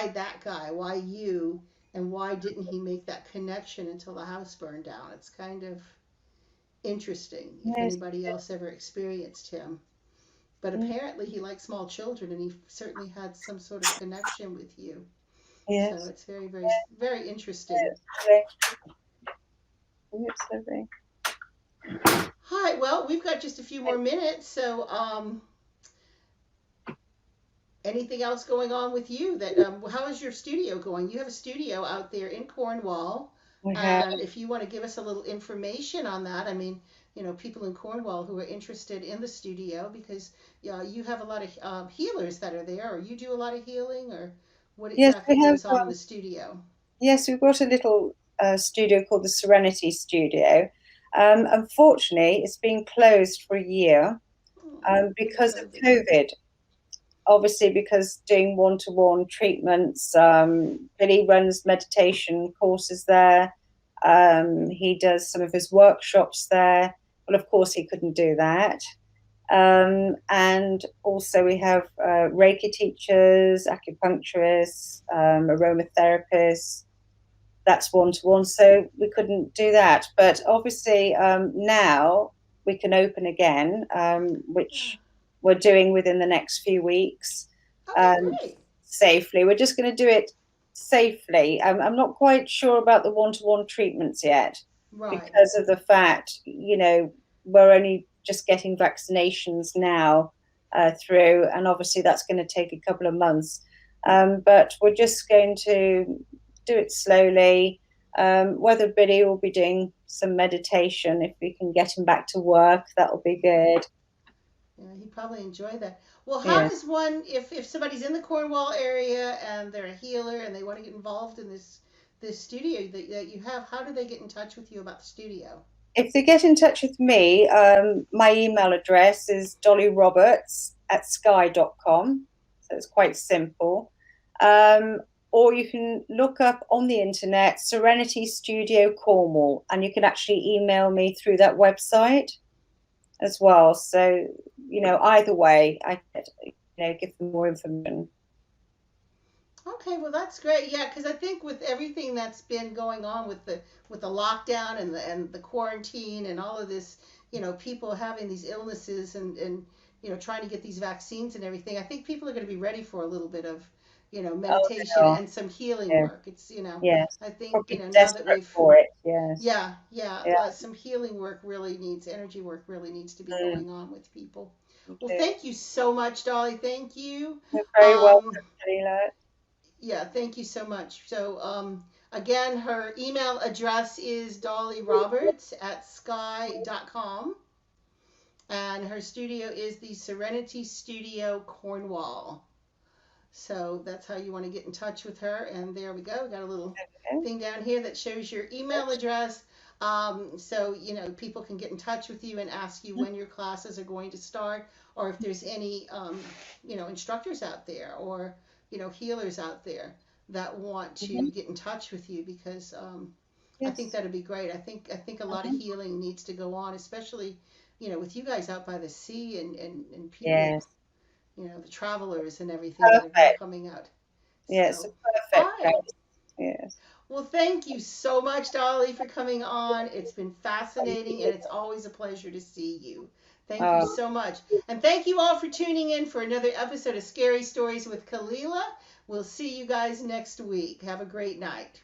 Speaker 1: that guy, why you, and why didn't he make that connection until the house burned down? It's kind of interesting if
Speaker 2: yes,
Speaker 1: anybody else ever experienced him. But
Speaker 2: mm,
Speaker 1: apparently he liked small children, and he certainly had some sort of connection with you. So
Speaker 2: yes,
Speaker 1: it's very, very, very interesting.
Speaker 2: yes, lovely. Yes, lovely.
Speaker 1: Hi, well, we've got just a few more minutes, so anything else going on with you that how is your studio going? You have a studio out there in Cornwall,
Speaker 2: We have,
Speaker 1: and if you want to give us a little information on that, I mean, people in Cornwall who are interested in the studio because you have a lot of healers that are there, or you do a lot of healing, or what
Speaker 2: yes,
Speaker 1: exactly
Speaker 2: we have,
Speaker 1: goes on in the studio?
Speaker 2: yes, we've got a little studio called the Serenity Studio. Unfortunately, it's been closed for a year
Speaker 1: Oh, due to
Speaker 2: because of
Speaker 1: COVID.
Speaker 2: COVID. Obviously, because doing one-to-one treatments, Billy runs meditation courses there. He does some of his workshops there. Well, of course, he couldn't do that. And also, we have Reiki teachers, acupuncturists, aromatherapists. That's one to one. So we couldn't do that. But obviously, now we can open again,
Speaker 1: Yeah.
Speaker 2: which we're doing within the next few weeks,
Speaker 1: Okay,
Speaker 2: um,
Speaker 1: great.
Speaker 2: safely. We're just going to do it safely. I'm not quite sure about the one to one treatments yet
Speaker 1: Right.
Speaker 2: because of the fact, we're only just getting vaccinations now through, and obviously that's going to take a couple of months. But we're just going to do it slowly. Whether Billy will be doing some meditation, if we can get him back to work, that will be good.
Speaker 1: Yeah, he'd probably enjoy that. Well, how
Speaker 2: Yeah.
Speaker 1: does one, if somebody's in the Cornwall area and they're a healer and they want to get involved in this studio that you have, how do they get in touch with you about the studio?
Speaker 2: If they get in touch with me, my email address is dollyroberts@sky.com. So it's quite simple. Um, or you can look up on the internet Serenity Studio Cornwall, and you can actually email me through that website as well. So, either way, I could, give them more information.
Speaker 1: Okay, well that's great. Yeah, because I think with everything that's been going on with the lockdown and the quarantine and all of this, people having these illnesses and trying to get these vaccines and everything, I think people are going to be ready for a little bit of
Speaker 2: Oh,
Speaker 1: meditation
Speaker 2: no.
Speaker 1: and some healing
Speaker 2: Yeah.
Speaker 1: work.
Speaker 2: Yes.
Speaker 1: I think
Speaker 2: Probably
Speaker 1: now that
Speaker 2: desperate
Speaker 1: we've
Speaker 2: for it. Yes.
Speaker 1: yeah, yeah.
Speaker 2: Yeah.
Speaker 1: Some healing work really needs, energy work really needs to be
Speaker 2: Mm,
Speaker 1: going on with people.
Speaker 2: you
Speaker 1: Well,
Speaker 2: do.
Speaker 1: thank you so much, Dolly. Thank you.
Speaker 2: You're very welcome,
Speaker 1: Um,
Speaker 2: Kalila.
Speaker 1: yeah, thank you so much. So, again, her email address is dollyroberts@sky.com, and her studio is the Serenity Studio Cornwall. So that's how you want to get in touch with her. And there we go. We got a little
Speaker 2: Okay.
Speaker 1: thing down here that shows your email address. So, people can get in touch with you and ask you when your classes are going to start, or if there's any, instructors out there or, healers out there that want
Speaker 2: Mhm.
Speaker 1: to get in touch with you because I think
Speaker 2: Yes.
Speaker 1: that'd be great. I think a lot of
Speaker 2: Mhm.
Speaker 1: healing needs to go on, especially, with you guys out by the sea and people,
Speaker 2: Yes.
Speaker 1: the travelers and everything that are
Speaker 2: Perfect.
Speaker 1: coming out.
Speaker 2: Yeah, it's a
Speaker 1: So, all
Speaker 2: perfect
Speaker 1: right.
Speaker 2: place. Yes.
Speaker 1: Well, thank you so much, Dolly, for coming on. It's been fascinating and it's always a pleasure to see you. Thank you
Speaker 2: Oh,
Speaker 1: so much. And thank you all for tuning in for another episode of Scary Stories with Kalila. We'll see you guys next week. Have a great night.